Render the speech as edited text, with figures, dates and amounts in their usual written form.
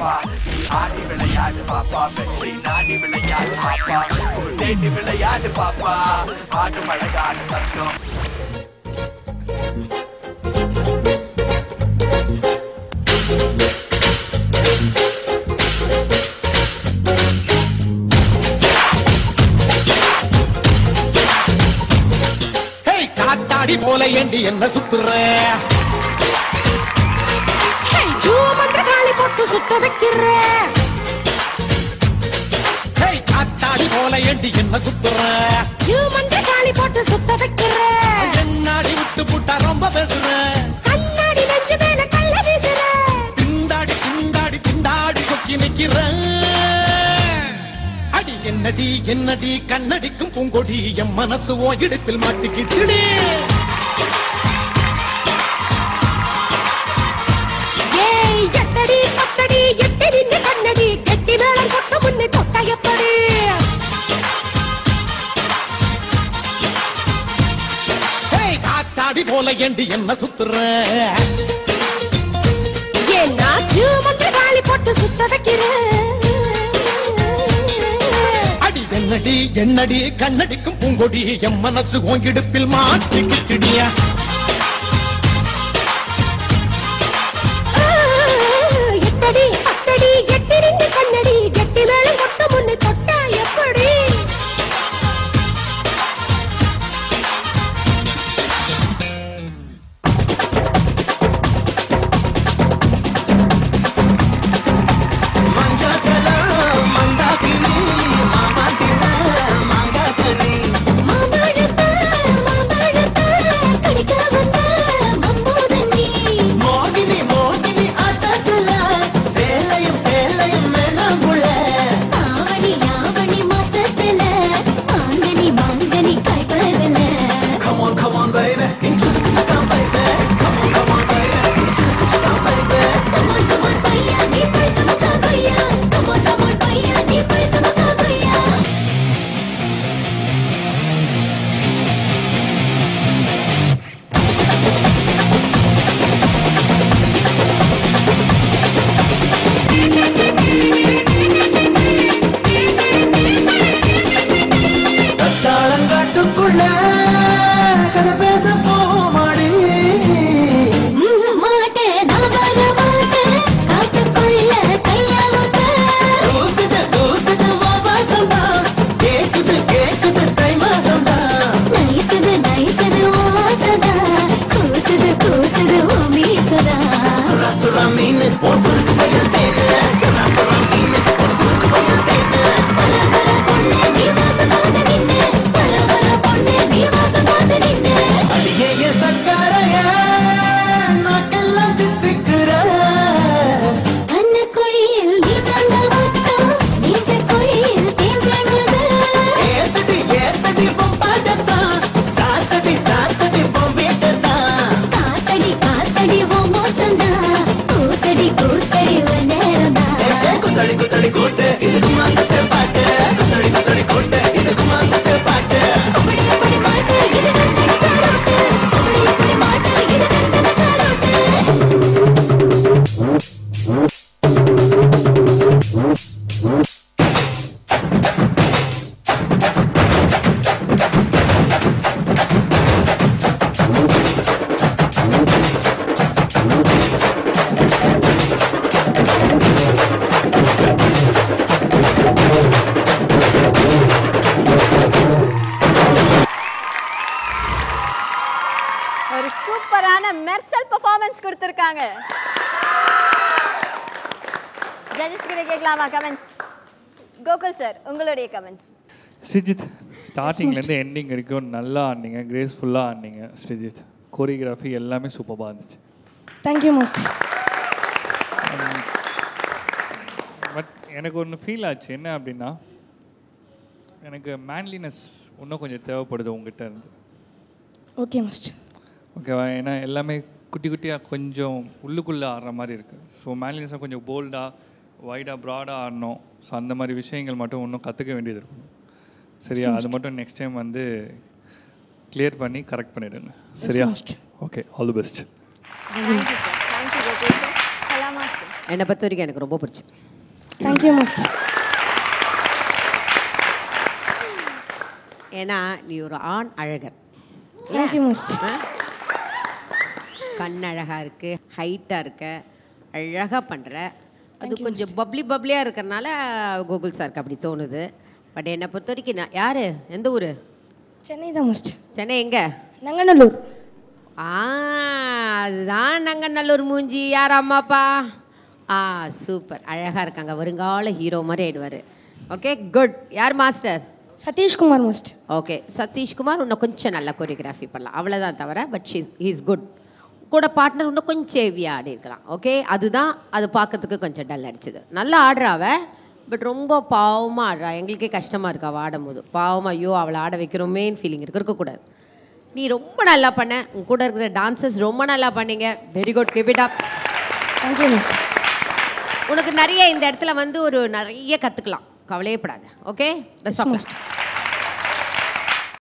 பாப்பா நீ ஆடி விளையாடு பாப்பா வெற்றி நாடி விளையாடு பாப்பா ஒரு தேடி விளையாடு பாப்பா ஆடு மழகாடு தங்கம் காத்தாடி போல ஏண்டி என்ன சுத்துற காளி போட்டு சுத்த வைக்கிற காத்தாடி போல ஏண்டி என்ன சுத்துற காளி போட்டு சுத்த வைக்கிற என்னாடி விட்டு புட்டா ரொம்ப பேசுற கண்ணாடி நெஞ்சு மேல கள்ள வீசுற திண்டாடி திண்டாடி திண்டாடி சொக்கி நிக்கிற அடி என்னடி என்னடி கண்ணடிக்கும் பூங்கொடி என் மனசு ஓ இடுப்பில் மாட்டிக்கிச்சுடி எட்டடி பத்தடி எட்டடி கண்ணடி கெட்டி மேளம் கொட்ட முன்னே தொட்ட எப்படி காத்தாடி போல ஏண்டி என்ன சுத்துற ஏன்னா காளி போட்டு சுத்த வைக்கிற அடி என்னடி என்னடி கண்ணடிக்கும் பூங்கொடி என் மனசு உன் இடுப்பில் மாட்டிக்கிச்சுடியா எட்டடி பத்தடி எட்டடி கண்ணடி கெட்டி மேளம் கொட்ட முன்னே தொட்ட எப்படி மெர்சல் பெர்ஃபார்மன்ஸ் கொடுத்திருக்காங்க. ஜட்ஜஸ் கிட்ட கேட்கலாமா கமெண்ட்ஸ்? கோகுல் சார் உங்களுடைய கமெண்ட்ஸ். ஸ்ரீஜித் ஸ்டார்டிங்லேருந்து எண்டிங் வரைக்கும் நல்லா ஆடினீங்க, கிரேஸ்ஃபுல்லாக ஆடினீங்க. ஸ்ரீஜித் கோரியோகிராஃபி எல்லாமே சூப்பராக இருந்துச்சு. Thank you most. பட் எனக்கு ஒன்று ஃபீல் ஆச்சு, என்ன அப்படின்னா எனக்கு மேன்லினஸ் இன்னும் கொஞ்சம் தேவைப்படுது உங்ககிட்ட இருந்து. Okay master. ஓகேவா? ஏன்னா எல்லாமே குட்டி குட்டியாக கொஞ்சம் உள்ளுக்குள்ளே ஆடுற மாதிரி இருக்குது. ஸோ மேன்லினஸாக கொஞ்சம் போல்டாக வைடாக ப்ராடாக ஆடணும். ஸோ அந்த மாதிரி விஷயங்கள் மட்டும் இன்னும் கற்றுக்க வேண்டியது இருக்கணும். சரியா? அது மட்டும் நெக்ஸ்ட் டைம் வந்து கிளியர் பண்ணி கரெக்ட் பண்ணிவிடுங்க. சரியா? Okay, all the best. Thank you sir. Thank you Gokul sir. கலாமா சார். என்னை பொறுத்த வரைக்கும் எனக்கு ரொம்ப பிடிச்சது. Thank you master. ஏன்னா நீ ஒரு ஆண் அழகர். Thank you master. கண் அழகாக இருக்குது, ஹைட்டாக இருக்க, அழகாக பண்ணுற. அது கொஞ்சம் பப்ளியாக இருக்கிறனால கோகுல் சாருக்கு அப்படி தோணுது. பட் என்னை பொறுத்த வரைக்கும் நான் யார், எந்த ஊர்? சென்னை தான் மாஸ்டர். சென்னை எங்கே? நங்கநல்லூர். அதுதான் நங்கநல்லூர் மூஞ்சி. யார் அம்மா அப்பா? சூப்பர், அழகாக இருக்காங்க. வருங்கால ஹீரோ மாதிரி ஆயிடுவார். Okay good. யார் master? Satishkumar master. Okay Satishkumar இன்னும் கொஞ்சம் நல்லா கொரியோகிராஃபி பண்ணலாம், அவ்வளோதான் தவிர. But he's good. கூட பார்ட்னர் இன்னும் கொஞ்சம் ஹெவியாக ஆடி இருக்கலாம். ஓகே அதுதான் அது பார்க்கறதுக்கு கொஞ்சம் டல் அடிச்சுது. நல்லா ஆடுறாவ, பட் ரொம்ப பாவமாக ஆடுறா. எங்களுக்கே கஷ்டமாக இருக்கா அவள் ஆடும் போது. பாவமாக ஐயோ அவளை ஆட வைக்கிறோமேன்னு ஃபீலிங் இருக்கக்கூடாது. நீ ரொம்ப நல்லா பண்ண. உன் கூட இருக்கிற டான்சர்ஸ் ரொம்ப நல்லா பண்ணீங்க. Very good, keep it up. Thank you master. உனக்கு நிறைய இந்த இடத்துல வந்து ஒரு நிறைய கற்றுக்கலாம், கவலையே படாத. Okay best of luck.